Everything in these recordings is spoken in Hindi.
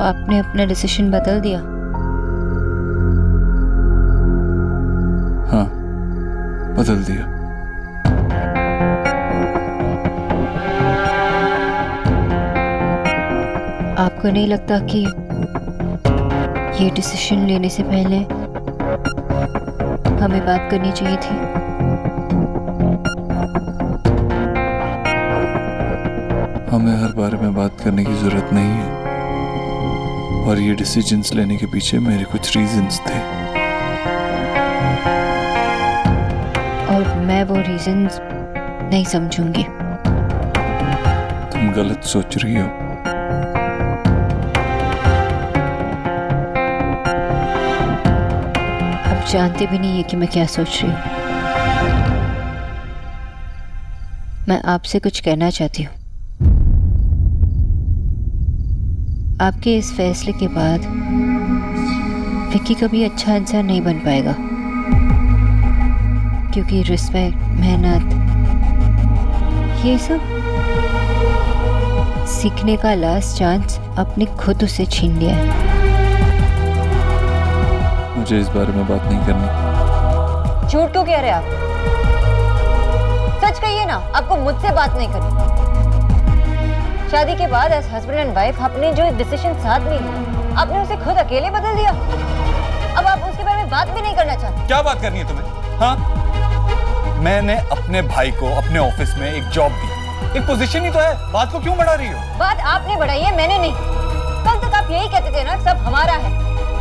आपने अपना डिसीजन बदल दिया? हाँ, बदल दिया। आपको नहीं लगता कि ये डिसीजन लेने से पहले हमें बात करनी चाहिए थी? हमें हर बारे में बात करने की जरूरत नहीं है, और ये डिसीजंस लेने के पीछे मेरे कुछ रीजंस थे। और मैं वो रीजंस नहीं समझूंगी। तुम गलत सोच रही हो। आप जानते भी नहीं है कि मैं क्या सोच रही हूँ। मैं आपसे कुछ कहना चाहती हूँ। आपके इस फैसले के बाद विक्की कभी अच्छा इंसान नहीं बन पाएगा, क्योंकि रिस्पेक्ट, मेहनत, ये सब सीखने का लास्ट चांस आपने खुद उसे छीन लिया है। मुझे इस बारे में बात नहीं करनी। झूठ क्यों कह रहे आप? सच कहिए ना, आपको मुझसे बात नहीं करनी। शादी के बाद एज हस्बैंड एंड वाइफ आपने जो डिसीजन साथ में लिया, आपने उसे खुद अकेले बदल दिया। अब आप उसके बारे में बात भी नहीं करना चाहते। क्या बात करनी है तुम्हें? हाँ, मैंने अपने भाई को अपने ऑफिस में एक जॉब दी, एक पोजीशन ही तो है। बात को क्यों बढ़ा रही हो? बात आपने बढ़ाई है, मैंने नहीं। कल तक आप यही कहते थे ना, सब हमारा है,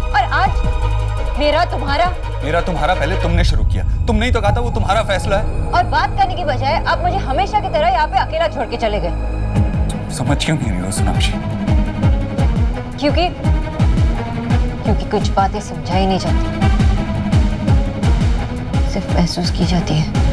और आज मेरा तुम्हारा। मेरा तुम्हारा पहले तुमने शुरू किया। तुमने ही तो कहा था वो तुम्हारा फैसला है। और बात करने की बजाय आप मुझे हमेशा की तरह यहाँ पे अकेला छोड़ के चले गए। समझ क्यों नहीं रही हो सोनाक्षी? क्योंकि कुछ बातें समझाई नहीं जाती, सिर्फ महसूस की जाती है।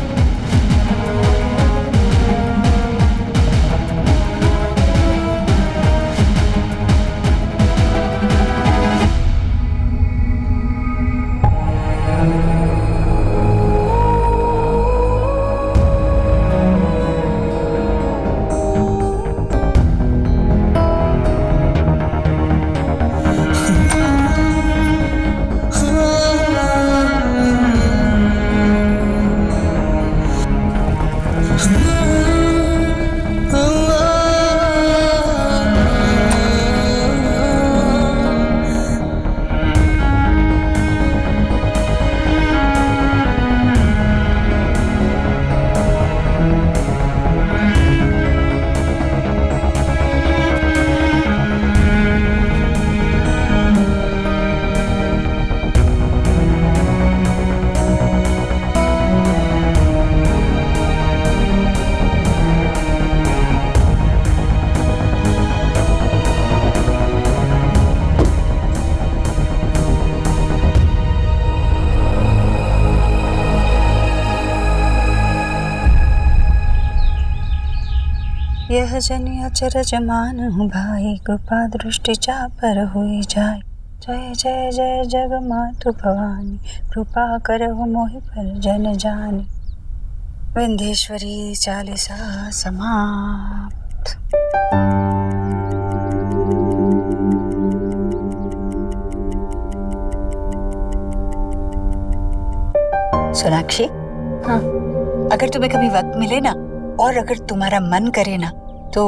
यह जनि अचरज मानहु भाई, कृपा दृष्टि चा पर हुई जाय। जय जय जय जग मातु भवानी, कृपा करहु मोहि पर जन जानी। विंध्येश्वरी चालीसा समाप्त। सोनाक्षी, हाँ, अगर तुम्हें कभी वक्त मिले ना, और अगर तुम्हारा मन करे ना, तो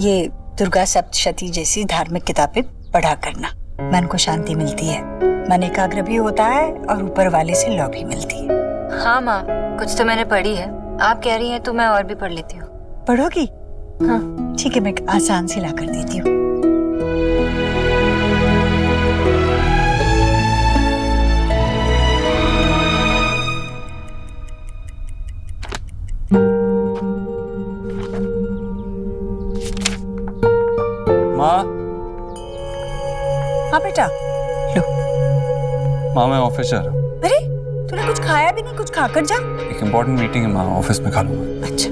ये दुर्गा सप्तशती जैसी धार्मिक किताबें पढ़ा करना। मन को शांति मिलती है, मन एकाग्र भी होता है, और ऊपर वाले से लौ भी मिलती है। हाँ माँ, कुछ तो मैंने पढ़ी है। आप कह रही हैं तो मैं और भी पढ़ लेती हूँ। पढ़ोगी? हाँ ठीक है, मैं आसान से ला कर देती हूँ। माँ। हाँ बेटा, लो। माँ, मैं ऑफिस जा रहा हूँ। अरे, तूने कुछ खाया भी नहीं, कुछ खाकर जा। एक इम्पोर्टेंट मीटिंग है माँ, ऑफिस में खा लूंगा। अच्छा,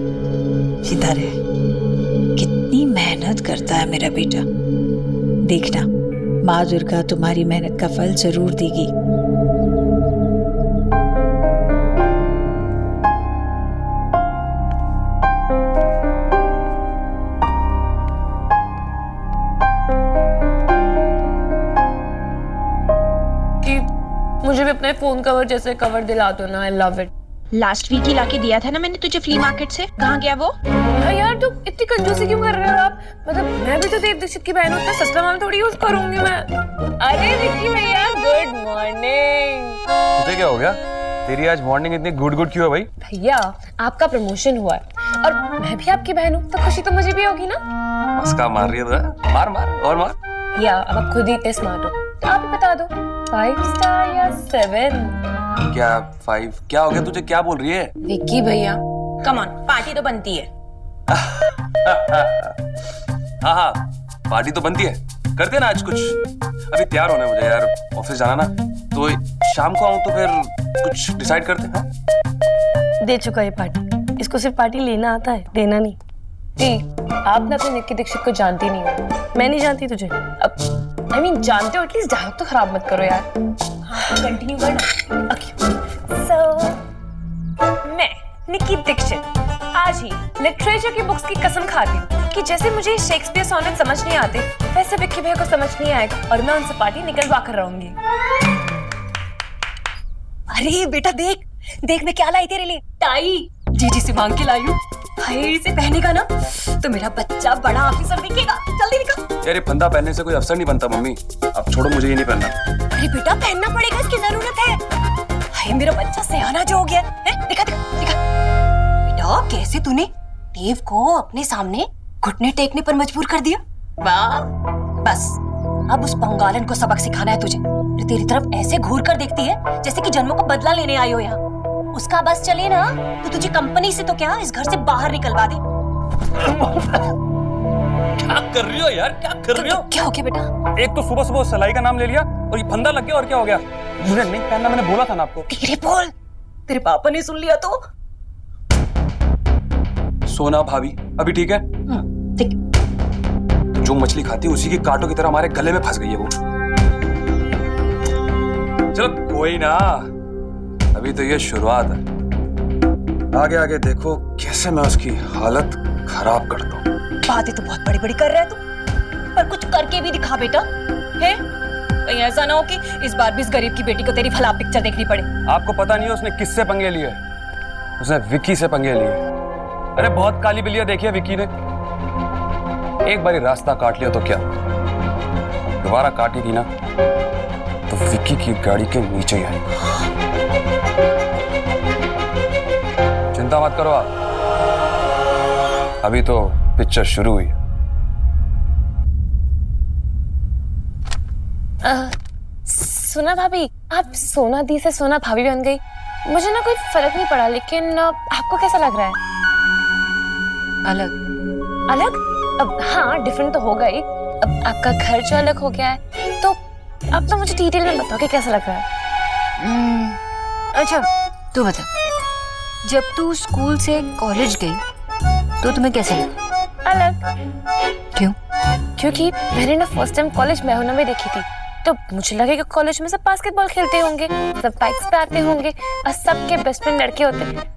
सीधा रहे। कितनी मेहनत करता है मेरा बेटा। देखना, माँ दुर्गा तुम्हारी मेहनत का फल जरूर देगी। मुझे भी अपने फोन कवर जैसे कवर दिला दो ना, I love it. Last week ही लाके दिया था ना मैंने तुझे फ्ली मार्केट से, कहाँ गया वो? हाँ यार, तुम इतनी कंजूसी क्यों कर रहे हो आप? मतलब मैं भी तो देव दीक्षित की बहन हूँ, इतना सस्ता माल थोड़ी यूज करूंगी मैं। अरे विक्की भैया, गुड मॉर्निंग। तुझे क्या हो गया? तेरी आज मॉर्निंग इतनी गुड गुड क्यों है भाई? भैया आपका प्रमोशन हुआ है और मैं भी आपकी बहन हूँ, तो खुशी तो मुझे भी होगी ना। मस्का मार रही है तो मार मार और मार। या अब आप खुद ही इतने स्मार्ट हो तो आप ही बता दो, 5 स्टार या 7? क्या 5? क्या हो गया तुझे, क्या बोल रही है? विक्की भैया कम ऑन, पार्टी तो बनती है। हाँ हाँ, पार्टी तो बनती है, करते ना आज कुछ। अभी तैयार होना है मुझे यार, ऑफिस जाना ना, तो शाम को आऊं तो फिर कुछ डिसाइड करते हैं। दे चुका है पार्टी, इसको सिर्फ पार्टी लेना आता है, देना नहीं। जी, आप ना अपने निक्की दीक्षित को जानती नहीं हो, मैं नहीं जानती तुझे। अब I mean, जानते हो, एटलीस्ट डायलॉग तो खराब मत करो यार। कंटिन्यू करना। So, मैं निक्की दीक्षित आज ही लिटरेचर की बुक्स की कसम खाती हूँ कि जैसे मुझे शेक्सपियर सोनेट समझ नहीं आते, वैसे विक्की भैया को समझ नहीं आएगा और मैं उनसे पार्टी निकलवा कर रहूंगी। अरे बेटा देख देख, मैं क्या लाई तेरे लिए। टाई जीजी से मांग के लाई हूँ। हाय, इसे पहनेगा ना तो मेरा बच्चा बड़ा ऑफिसर दिखेगा। जल्दी निकाल। यार ये फंदा पहनने से कोई अफसर नहीं बनता मम्मी, अब छोड़ो, मुझे ये नहीं पहनना। अरे बेटा पहनना पड़ेगा, इसकी जरूरत है। हाय, मेरा बच्चा सयाना जो हो गया है। दिखा दिखा दिखा। बेटा कैसे तूने देव को अपने सामने घुटने टेकने पर मजबूर कर दिया। वाह, बस अब उस बंगालन को सबक सिखाना है तुझे। जो तेरी तरफ ऐसे घूर कर देखती है जैसे कि जन्मों का बदला लेने आई हो यहाँ। उसका बस चले ना तो तुझे कंपनी से तो क्या, इस घर से बाहर निकलवा दे। क्या कर रही हो यार, क्या कर रही हो? क्या हो गया बेटा? एक तो सुबह सुबह सलाई का नाम ले लिया और ये फंदा लग गया, और क्या हो गया? मुझे नहीं पहनना, मैंने बोला था ना आपको। धीरे बोल, तेरे पापा ने सुन लिया तो। सोना भाभी अभी ठीक है? ठीक। जो मछली खाती है उसी की कांटों की तरह हमारे गले में फंस गई है वो। चलो कोई ना, अभी तो ये शुरुआत है, आगे आगे देखो कैसे मैं उसकी हालत खराब करता हूँ। बातें तो बहुत बड़ी बड़ी कर रहा है तू, पर कुछ करके भी दिखा बेटा। है कहीं ऐसा ना हो कि इस बार भी इस गरीब की बेटी को तेरी फला पिक्चर देखनी पड़े। आपको पता नहीं है उसने किससे पंगे लिए? उसने विक्की से पंगे लिए। अरे बहुत काली बिल्लियां देखी है विक्की ने, एक बारी रास्ता काट लिया तो क्या, दोबारा काटेगी ना तो विक्की की गाड़ी के नीचे ही आएगी। चिंता मत करो आप, अभी तो पिक्चर शुरू हुई है। सोना भाभी, आप सोना दी से सोना भाभी बन गई। मुझे ना कोई फर्क नहीं पड़ा, लेकिन आपको कैसा लग रहा है? अलग अलग? अब हाँ, डिफरेंट तो होगा ही। अब आपका घर जो अलग हो गया है, तो अब तो मुझे डिटेल में बताओ कि कैसा लग रहा है। अच्छा तू बता, जब तू स्कूल से कॉलेज गई तो तुम्हें कैसे लगा? अलग। क्यों? क्योंकि मैंने ना फर्स्ट टाइम कॉलेज मैहुना में देखी थी, तो मुझे लगे कि कॉलेज में सब बास्केटबॉल खेलते होंगे, सब बाइक्स पे आते होंगे और सबके बेस्ट फ्रेंड लड़के होते हैं।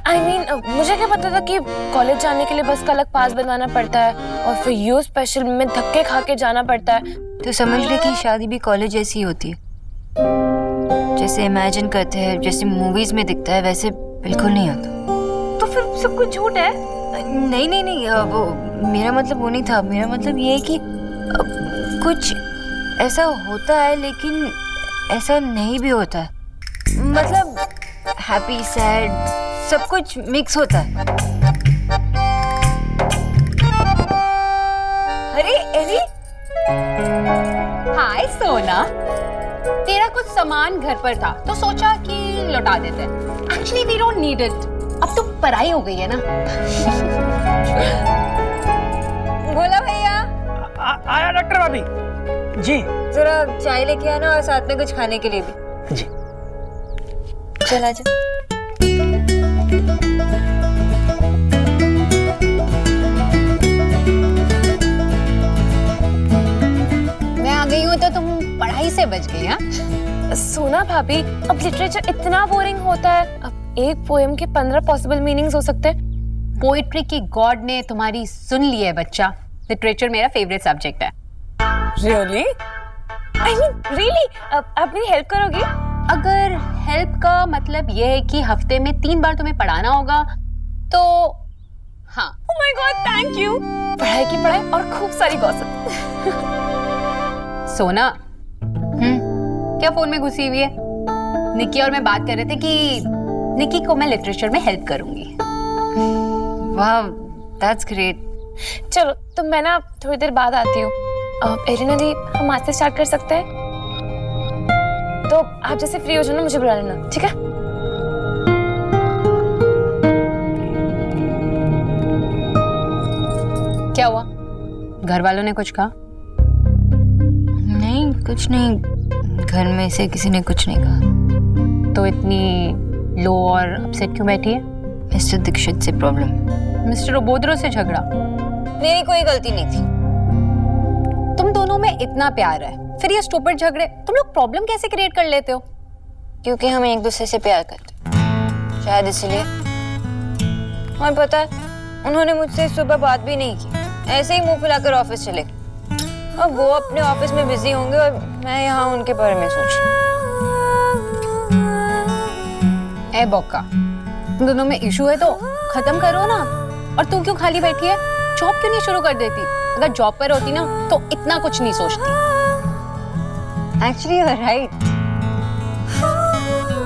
I mean, मुझे क्या पता था कि कॉलेज जाने के लिए बस का अलग पास बनवाना पड़ता है और फिर यू स्पेशल में धक्के खा के जाना पड़ता है। तो समझ ले कि शादी भी कॉलेज जैसी होती है, जैसे इमेजिन करते हैं, जैसे मूवीज में दिखता है वैसे बिल्कुल नहीं होता। तो फिर सब कुछ झूठ है? नहीं नहीं नहीं, वो मेरा मतलब वो नहीं था। मेरा मतलब ये है कि कुछ ऐसा होता है लेकिन ऐसा नहीं भी होता है। मतलब हैप्पी सैड सब कुछ मिक्स होता है। अरे एली, हाय सोना। तेरा कुछ सामान घर पर था तो सोचा कि लौटा देते हैं। Actually we don't need it, अब तो पढ़ाई हो गई है ना। बोला भैया। आया डॉक्टर भाभी जी। जरा चाय लेके आना और साथ में कुछ खाने के लिए भी। जी चला जा। मैं आ गई हूँ तो तुम पढ़ाई से बच गई। हाँ सोना भाभी, अब लिटरेचर इतना बोरिंग होता है। अब एक पोएम के 15 पॉसिबल मीनिंग्स हो सकते हैं। पोएट्री की गॉड ने तुम्हारी सुन ली है बच्चा। लिटरेचर मेरा फेवरेट सब्जेक्ट है। रियली? I mean, really? आप मेरी हेल्प करोगी? अगर हेल्प का मतलब ये है कि हफ्ते में 3 बार तुम्हें पढ़ाना होगा तो हाँ। Oh my God, thank you. पढ़ाई की पढ़ाई और खूब सारी गॉसिप। सोना, क्या फोन में घुसी हुई है? निक्की और मैं बात कर रहे थे कि निक्की को मैं लिटरेचर में हेल्प करूंगी। वाह, दैट्स ग्रेट। चलो, तो मैं ना थोड़ी देर बाद आती हूँ। एरिना दी, हम आज से स्टार्ट कर सकते हैं? तो आप जैसे फ्री हो जाओ ना, मुझे बुला लेना, ठीक है? क्या हुआ? घर वालों ने कुछ कहा? नहीं, कुछ नहीं, घर में से किसी ने कुछ नहीं कहा। तो इतनी लो और अपसेट क्यों बैठी है? मिस्टर दीक्षित से प्रॉब्लम। मिस्टर ओबोद्रो से झगड़ा? मेरी कोई गलती नहीं थी। तुम दोनों में इतना प्यार है, फिर ये स्टूपिड झगड़े, तुम लोग प्रॉब्लम कैसे क्रिएट कर लेते हो? क्योंकि हम एक दूसरे से प्यार करते हैं, शायद इसलिए। और पता है, उन्होंने मुझसे सुबह बात भी नहीं की, ऐसे ही मुंह फुलाकर ऑफिस चले। अब वो अपने ऑफिस में बिजी होंगे और मैं यहाँ उनके बारे में सोच रही हूँ। ए बॉक्का, तुम दोनों में इशू है तो खत्म करो ना। और तू क्यों खाली बैठी है? जॉब क्यों नहीं शुरू कर देती? अगर जॉब पर होती ना तो इतना कुछ नहीं सोचती। एक्चुअली यू आर राइट,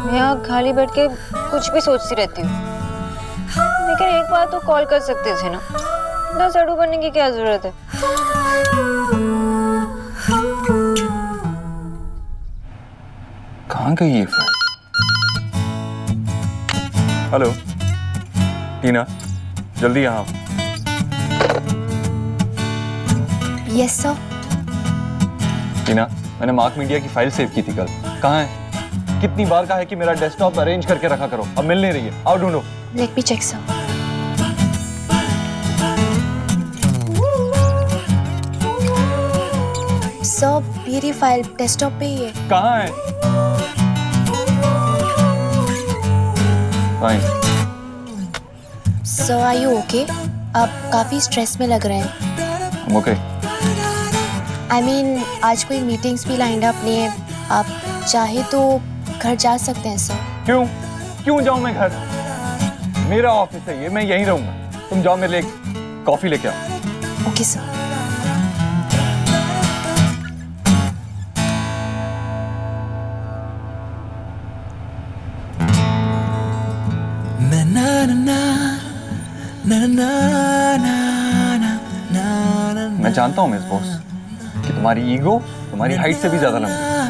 मैं यहाँ खाली बैठ के कुछ भी सोचती रहती हूँ। लेकिन एक बार तो कॉल कर सकते थे ना, इतना सड़ू बनने की क्या जरूरत है? कहाँ गई ये फोन? हेलो टीना, जल्दी यहाँ। Yes sir. टीना, मैंने मार्क मीडिया की फाइल सेव की थी कल, कहाँ है? कितनी बार कहा है कि मेरा डेस्कटॉप अरेंज करके रखा करो, अब मिल नहीं रही है। आओ ढूंढो। Let me check sir. Sir, मेरी फाइल डेस्कटॉप पे ही है। कहाँ है? Fine. Sir, are you okay? आप काफी स्ट्रेस में लग रहे हैं। ओके। आई मीन, आज कोई मीटिंग्स भी लाइंड अप नहीं है, आप चाहे तो घर जा सकते हैं सर। क्यों? क्यों जाऊं मैं घर? मेरा ऑफिस है ये, मैं यहीं रहूंगा। तुम जाओ, मेरे लिए कॉफी लेके आओ। Okay sir. मैं जानता हूँ मिस बॉस कि तुम्हारी ईगो तुम्हारी हाइट से भी ज्यादा लंबी है।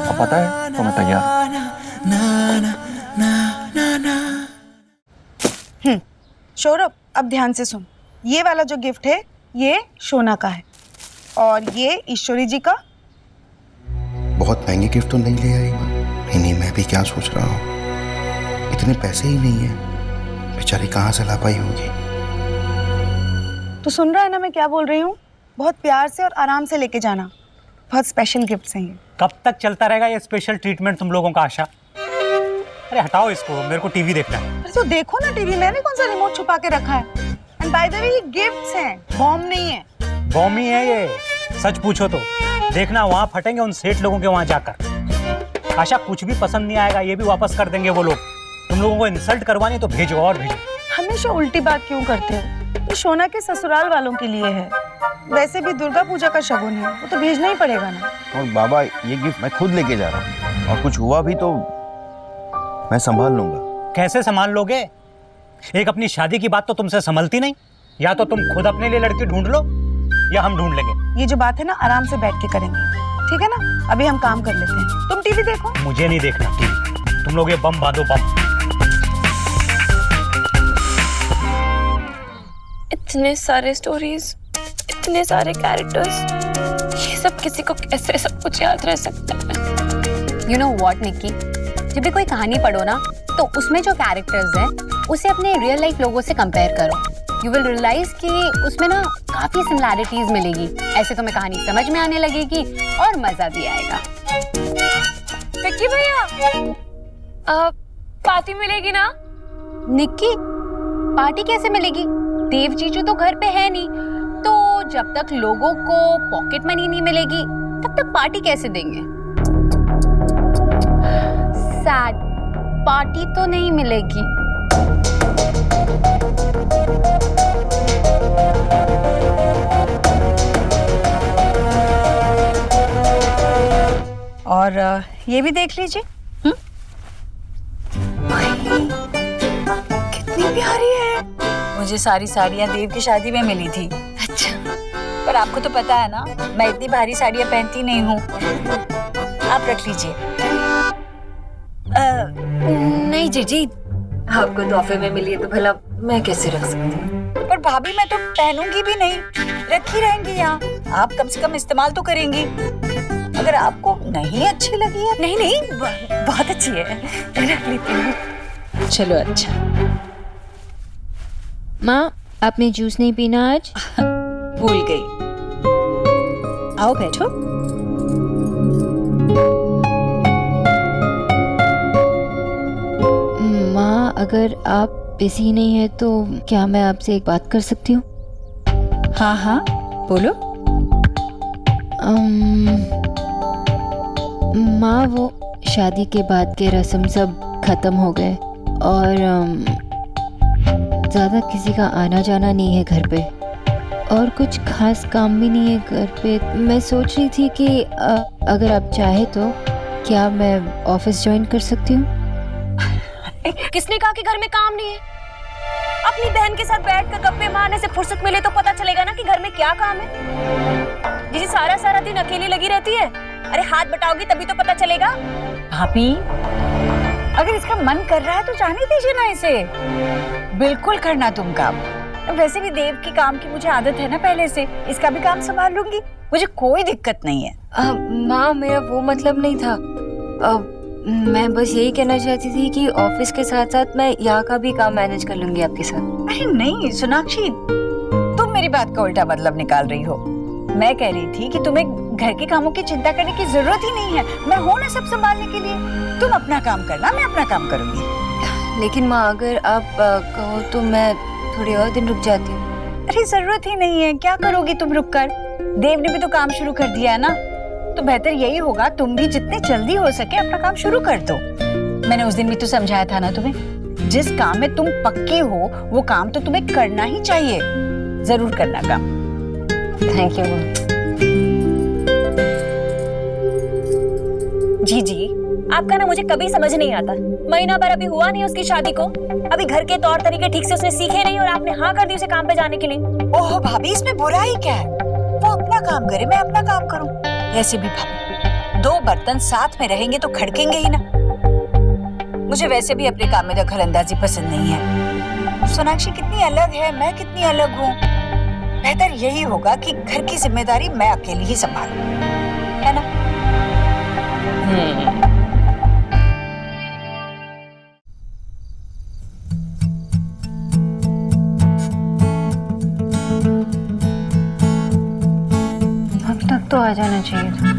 अब पता है तो मैं तैयार हूँ। सौरभ, अब ध्यान से सुन। ये वाला जो गिफ्ट है ये शोना का है और ये ईश्वरी जी का। बहुत महंगे गिफ्ट तो नहीं ले आई? नहीं, मैं भी क्या सोच रहा हूँ, इतने पैसे ही नहीं है, बेचारी कहाँ से ला पाई होगी। तो सुन रहा है ना मैं क्या बोल रही हूँ? बहुत प्यार से और आराम से लेके जाना, बहुत स्पेशल गिफ्ट्स हैं ये। कब तक चलता रहेगा ये स्पेशल ट्रीटमेंट तुम लोगों का? आशा, अरे हटाओ इसको, मेरे को टीवी देखना है। अरे तो देखो ना टीवी, मैंने कौन सा रिमोट छुपा के रखा है? एंड बाय द वे ये गिफ्ट्स हैं, बॉम्ब नहीं है। बॉम्ब ही है ये, सच पूछो तो। देखना वहाँ फटेंगे उन सेठ लोगों के वहाँ जाकर। आशा, कुछ भी पसंद नहीं आएगा ये भी वापस कर देंगे वो लोग। तुम लोगों को इंसल्ट करवानी तो भेजो और भेजो। हमेशा उल्टी बात क्यों करते हो? ये शोना के ससुराल वालों के लिए है, वैसे भी दुर्गा पूजा का शगुन है, वो तो भेजना ही पड़ेगा ना। और बाबा, ये गिफ्ट मैं खुद लेके जा रहा हूँ और कुछ हुआ भी तो मैं संभाल लूंगा। कैसे संभाल लोगे? एक अपनी शादी की बात तो तुमसे संभलती नहीं। या तो तुम खुद अपने लिए लड़की ढूंढ लो या हम ढूंढ लेंगे। ये जो बात है ना, आराम से बैठ के करेंगे, ठीक है ना? अभी हम काम कर लेते हैं, तुम टीवी देखो। मुझे नहीं देखना टीवी, तुम लोग ये बम बांधो, बम। इतने सारे स्टोरीज, इतने सारे कैरेक्टर्स, ये सब किसी को कैसे सब कुछ याद रह सकता है? यू नो व्हाट निक्की, जब भी कोई कहानी पढ़ो ना तो उसमें जो कैरेक्टर्स हैं उसे अपने रियल लाइफ लोगों से कंपेयर करो। यू विल रियलाइज कि उसमें ना काफी सिमिलैरिटीज मिलेगी। ऐसे तुम्हें कहानी समझ में आने लगेगी और मजा भी आएगा। विक्की भैया, पार्टी मिलेगी ना? निक्की, पार्टी कैसे मिलेगी? देव जीजू तो घर पे है नहीं, तो जब तक लोगों को पॉकेट मनी नहीं मिलेगी तब तक पार्टी कैसे देंगे? सैड, पार्टी तो नहीं मिलेगी। और ये भी देख लीजिए। कितनी प्यारी है। मुझे सारी साड़ियाँ देव की शादी में मिली थी। अच्छा, पर आपको तो पता है ना, मैं इतनी भारी साड़ियाँ पहनती नहीं हूँ। आप रख लीजिए। नहीं जीजी, आपको तोहफे में मिली है तो भला मैं कैसे रख सकती हूँ? पर भाभी मैं तो पहनूंगी भी नहीं, रखी रहेंगी यहाँ। आप कम से कम इस्तेमाल तो करेंगी। अगर आपको नहीं अच्छी लगी है। नहीं नहीं, बहुत अच्छी है, रख लेती हूँ। चलो अच्छा। माँ, आपने जूस नहीं पीना आज? भूल गई। आओ बैठो। माँ, अगर आप बिजी नहीं है तो क्या मैं आपसे एक बात कर सकती हूँ? हाँ हाँ बोलो। माँ, वो शादी के बाद के रस्म सब खत्म हो गए और ज़्यादा किसी का आना जाना नहीं है घर पे और कुछ खास काम भी नहीं है घर पे। मैं सोच रही थी कि अगर आप चाहे तो क्या मैं ऑफिस ज्वाइन कर सकती हूँ? किसने कहा कि घर में काम नहीं है? अपनी बहन के साथ बैठकर गप्पे मारने से फुर्सत मिले तो पता चलेगा ना कि घर में क्या काम है। जी सारा सारा दिन अकेली लगी रहती है। अरे हाथ बटाओगी तभी तो पता चलेगा। भाभी, अगर इसका मन कर रहा है तो जाने दीजिए ना इसे। बिल्कुल करना तुम काम। वैसे भी देव की काम की मुझे आदत है ना पहले से, इसका भी काम संभाल लूंगी, मुझे कोई दिक्कत नहीं है। माँ, मेरा वो मतलब नहीं था। मैं बस यही कहना चाहती थी कि ऑफिस के साथ साथ मैं यहाँ का भी काम मैनेज कर लूंगी आपके साथ। अरे नहीं सोनाक्षी, तुम मेरी बात का उल्टा मतलब निकाल रही हो। मैं कह रही थी कि तुम्हें घर के कामों की चिंता करने की जरूरत ही नहीं है। मैं हूं ना सब संभालने के लिए। तुम अपना काम करना, मैं अपना काम करूंगी। लेकिन माँ, अगर आप कहो तो मैं थोड़े और दिन रुक जाती हूँ। अरे जरूरत ही नहीं है। क्या करोगी तुम रुक कर? देव ने भी तो काम शुरू कर दिया है ना, तो बेहतर यही होगा तुम भी जितने जल्दी हो सके अपना काम शुरू कर दो। मैंने उस दिन भी तो समझाया था ना तुम्हें, जिस काम में तुम पक्के हो वो काम तो तुम्हें करना ही चाहिए। जरूर करना काम। Thank you. जी आपका ना मुझे कभी समझ नहीं आता। महीना भर अभी हुआ नहीं उसकी शादी को, अभी घर के तौर तरीके ठीक से उसने सीखे नहीं और आपने हाँ कर दी उसे काम पे जाने के लिए। ओह भाभी, इसमें बुरा ही क्या है? वो अपना काम करे, मैं अपना काम करूं। ऐसे भी भाभी, दो बर्तन साथ में रहेंगे तो खड़केंगे ही ना। मुझे वैसे भी अपने काम में दखल अंदाजी पसंद नहीं है। सोनाक्षी कितनी अलग है, मैं कितनी अलग हूँ। बेहतर यही होगा कि घर की जिम्मेदारी मैं अकेली ही संभालूं, है ना? अब तक तो आ जाना चाहिए था।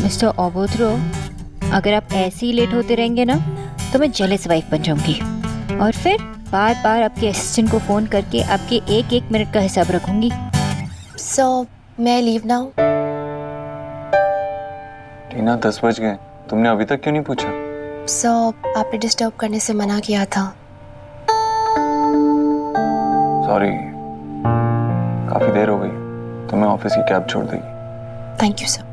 मिस्टर ओबोत्रो, अगर आप ऐसे ही लेट होते रहेंगे ना तो मैं जेलस वाइफ बन जाऊंगी और फिर बार बार आपके असिस्टेंट को फोन करके आपके एक एक मिनट का हिसाब रखूंगी। सो मैं लीव नाउ? टीना, 10 बज गए, तुमने अभी तक क्यों नहीं पूछा? सो आपने डिस्टर्ब करने से मना किया था। सॉरी, काफी देर हो गई, तुम्हें ऑफिस की कैब छोड़ देगी। Thank you sir.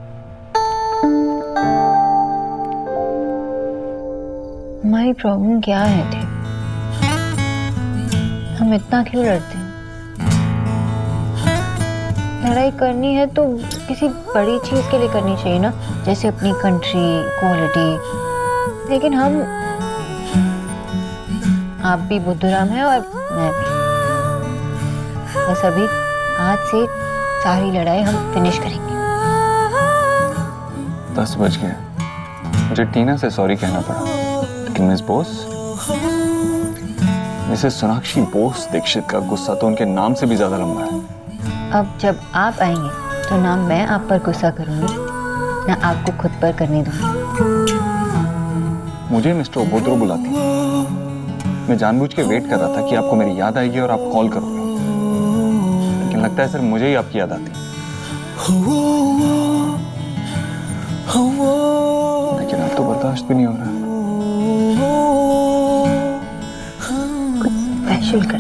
हमारी प्रॉब्लम क्या है थे? हम इतना क्यों लड़ते हैं? लड़ाई करनी है तो किसी बड़ी चीज के लिए करनी चाहिए ना, जैसे अपनी कंट्री, क्वालिटी। लेकिन आप भी बुद्धूराम हैं और मैं भी। बस अभी आज से सारी लड़ाई हम फिनिश करेंगे। 10 बज गए, मुझे टीना से सॉरी कहना पड़ा, लेकिन मिस बोस, मिसेस सोनाक्षी बोस दीक्षित का गुस्सा तो उनके नाम से भी ज्यादा लंबा है। अब जब आप आएंगे तो नाम मैं आप पर गुस्सा करूंगी ना आपको खुद पर करने दूंगी। मुझे मिस्टर ओबोद्रो बुलाती हैं। मैं जानबूझ के वेट कर रहा था कि आपको मेरी याद आएगी और आप कॉल करोगे, लेकिन लगता है सिर्फ मुझे ही आपकी याद आती है। लेकिन अब तो बर्दाश्त भी नहीं हो रहा। स्पेशल कर